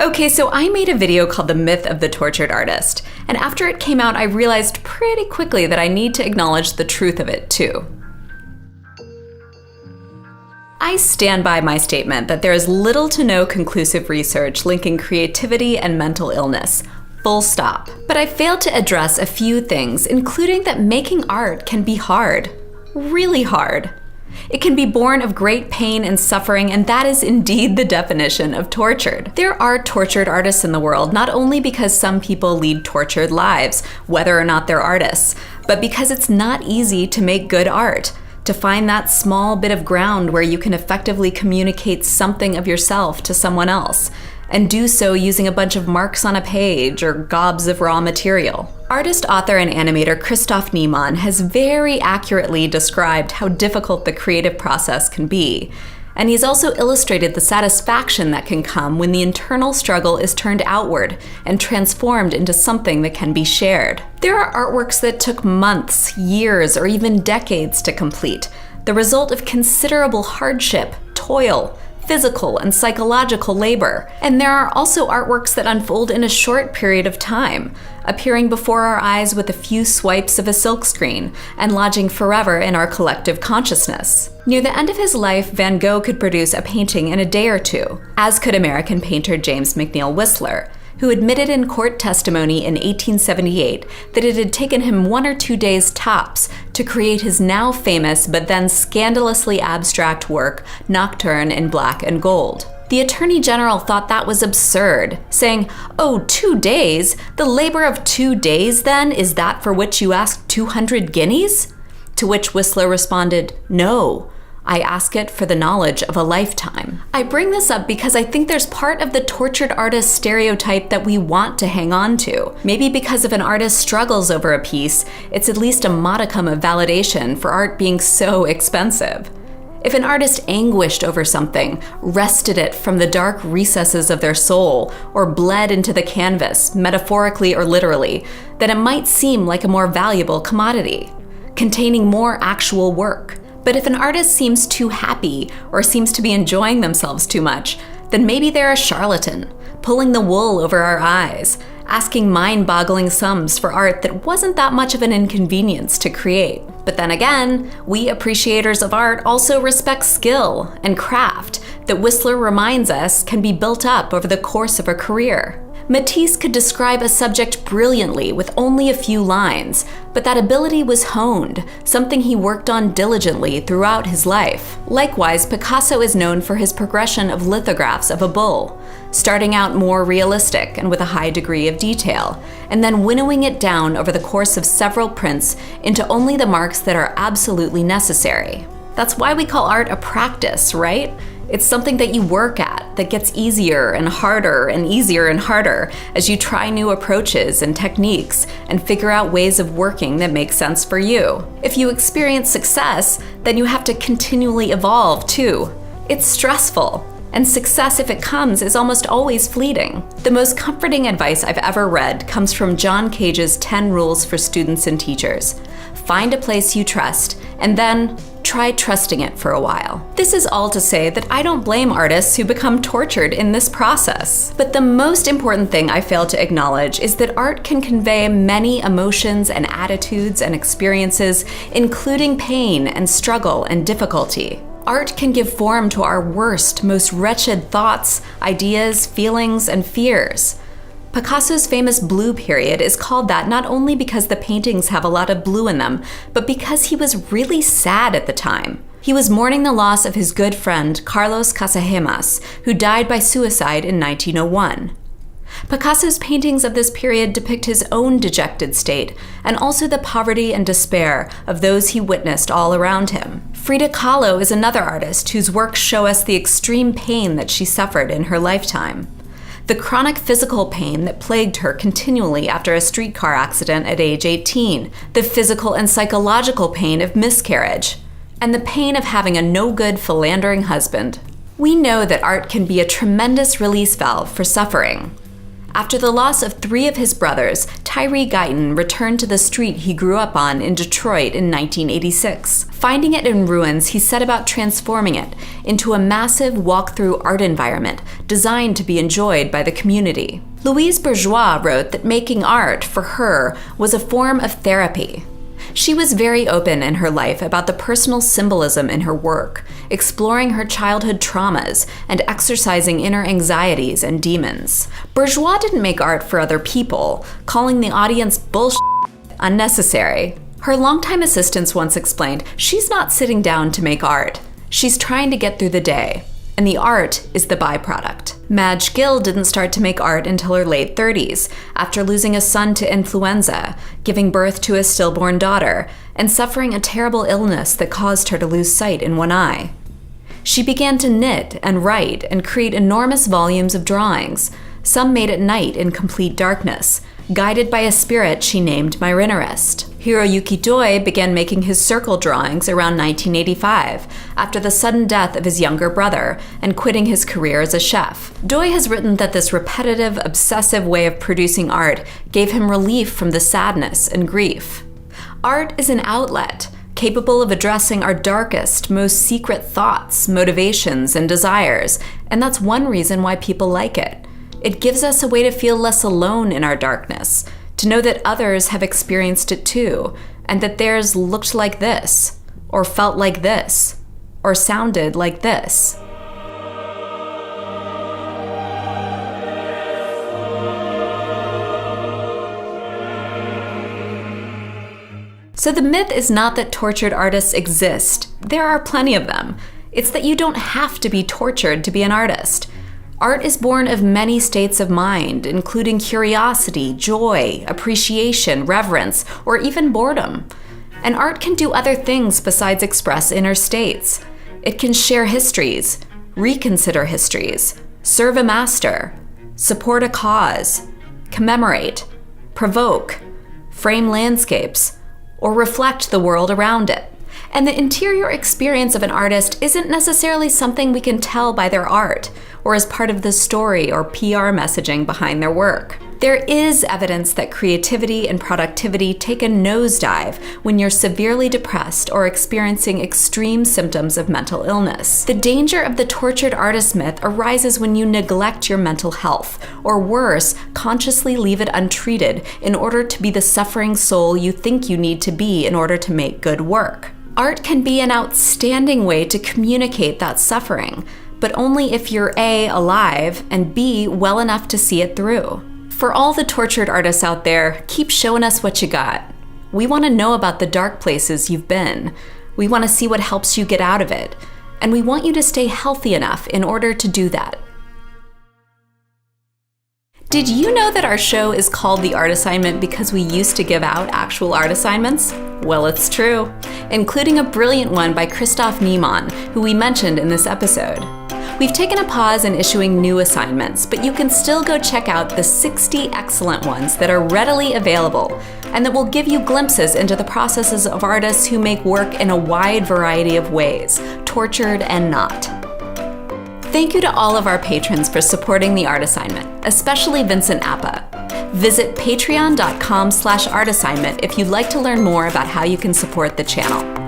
Okay, so I made a video called The Myth of the Tortured Artist, and after it came out, I realized pretty quickly that I need to acknowledge the truth of it too. I stand by my statement that there is little to no conclusive research linking creativity and mental illness. Full stop. But I failed to address a few things, including that making art can be hard. Really hard. It can be born of great pain and suffering, and that is indeed the definition of tortured. There are tortured artists in the world, not only because some people lead tortured lives, whether or not they're artists, but because it's not easy to make good art. To find that small bit of ground where you can effectively communicate something of yourself to someone else, and do so using a bunch of marks on a page or gobs of raw material. Artist, author, and animator Christoph Niemann has very accurately described how difficult the creative process can be. And he's also illustrated the satisfaction that can come when the internal struggle is turned outward and transformed into something that can be shared. There are artworks that took months, years, or even decades to complete, the result of considerable hardship, toil, physical and psychological labor. And there are also artworks that unfold in a short period of time, appearing before our eyes with a few swipes of a silkscreen and lodging forever in our collective consciousness. Near the end of his life, Van Gogh could produce a painting in a day or two, as could American painter James McNeill Whistler, who admitted in court testimony in 1878 that it had taken him 1 or 2 days tops to create his now famous but then scandalously abstract work, Nocturne in Black and Gold. The Attorney General thought that was absurd, saying, "Oh, 2 days? The labor of 2 days, then, is that for which you ask 200 guineas?" To which Whistler responded, "No. I ask it for the knowledge of a lifetime." I bring this up because I think there's part of the tortured artist stereotype that we want to hang on to. Maybe because if an artist struggles over a piece, it's at least a modicum of validation for art being so expensive. If an artist anguished over something, wrested it from the dark recesses of their soul, or bled into the canvas, metaphorically or literally, then it might seem like a more valuable commodity, containing more actual work. But if an artist seems too happy or seems to be enjoying themselves too much, then maybe they're a charlatan, pulling the wool over our eyes, asking mind-boggling sums for art that wasn't that much of an inconvenience to create. But then again, we appreciators of art also respect skill and craft that Whistler reminds us can be built up over the course of a career. Matisse could describe a subject brilliantly with only a few lines, but that ability was honed, something he worked on diligently throughout his life. Likewise, Picasso is known for his progression of lithographs of a bull, starting out more realistic and with a high degree of detail, and then winnowing it down over the course of several prints into only the marks that are absolutely necessary. That's why we call art a practice, right? It's something that you work at, that gets easier and harder and easier and harder as you try new approaches and techniques and figure out ways of working that make sense for you. If you experience success, then you have to continually evolve too. It's stressful, and success, if it comes, is almost always fleeting. The most comforting advice I've ever read comes from John Cage's 10 Rules for Students and Teachers. Find a place you trust, and then try trusting it for a while. This is all to say that I don't blame artists who become tortured in this process. But the most important thing I fail to acknowledge is that art can convey many emotions and attitudes and experiences, including pain and struggle and difficulty. Art can give form to our worst, most wretched thoughts, ideas, feelings, and fears. Picasso's famous blue period is called that not only because the paintings have a lot of blue in them, but because he was really sad at the time. He was mourning the loss of his good friend Carlos Casagemas, who died by suicide in 1901. Picasso's paintings of this period depict his own dejected state, and also the poverty and despair of those he witnessed all around him. Frida Kahlo is another artist whose works show us the extreme pain that she suffered in her lifetime. The chronic physical pain that plagued her continually after a streetcar accident at age 18, the physical and psychological pain of miscarriage, and the pain of having a no-good philandering husband. We know that art can be a tremendous release valve for suffering. After the loss of 3 of his brothers, Tyree Guyton returned to the street he grew up on in Detroit in 1986. Finding it in ruins, he set about transforming it into a massive walk-through art environment designed to be enjoyed by the community. Louise Bourgeois wrote that making art, for her, was a form of therapy. She was very open in her life about the personal symbolism in her work, exploring her childhood traumas and exercising inner anxieties and demons. Bourgeois didn't make art for other people, calling the audience bullshit unnecessary. Her longtime assistants once explained, she's not sitting down to make art. She's trying to get through the day, and the art is the byproduct. Madge Gill didn't start to make art until her late 30s, after losing a son to influenza, giving birth to a stillborn daughter, and suffering a terrible illness that caused her to lose sight in one eye. She began to knit and write and create enormous volumes of drawings, some made at night in complete darkness, guided by a spirit she named Myrinerist. Hiroyuki Doi began making his circle drawings around 1985, after the sudden death of his younger brother and quitting his career as a chef. Doi has written that this repetitive, obsessive way of producing art gave him relief from the sadness and grief. Art is an outlet, capable of addressing our darkest, most secret thoughts, motivations, and desires, and that's one reason why people like it. It gives us a way to feel less alone in our darkness, to know that others have experienced it too, and that theirs looked like this, or felt like this, or sounded like this. So the myth is not that tortured artists exist. There are plenty of them. It's that you don't have to be tortured to be an artist. Art is born of many states of mind, including curiosity, joy, appreciation, reverence, or even boredom. And art can do other things besides express inner states. It can share histories, reconsider histories, serve a master, support a cause, commemorate, provoke, frame landscapes, or reflect the world around it. And the interior experience of an artist isn't necessarily something we can tell by their art, or as part of the story or PR messaging behind their work. There is evidence that creativity and productivity take a nosedive when you're severely depressed or experiencing extreme symptoms of mental illness. The danger of the tortured artist myth arises when you neglect your mental health, or worse, consciously leave it untreated in order to be the suffering soul you think you need to be in order to make good work. Art can be an outstanding way to communicate that suffering, but only if you're A, alive, and B, well enough to see it through. For all the tortured artists out there, keep showing us what you got. We want to know about the dark places you've been. We want to see what helps you get out of it. And we want you to stay healthy enough in order to do that. Did you know that our show is called The Art Assignment because we used to give out actual art assignments? Well, it's true, including a brilliant one by Christoph Niemann, who we mentioned in this episode. We've taken a pause in issuing new assignments, but you can still go check out the 60 excellent ones that are readily available and that will give you glimpses into the processes of artists who make work in a wide variety of ways, tortured and not. Thank you to all of our patrons for supporting The Art Assignment, especially Vincent Appa. Visit patreon.com/artassignment if you'd like to learn more about how you can support the channel.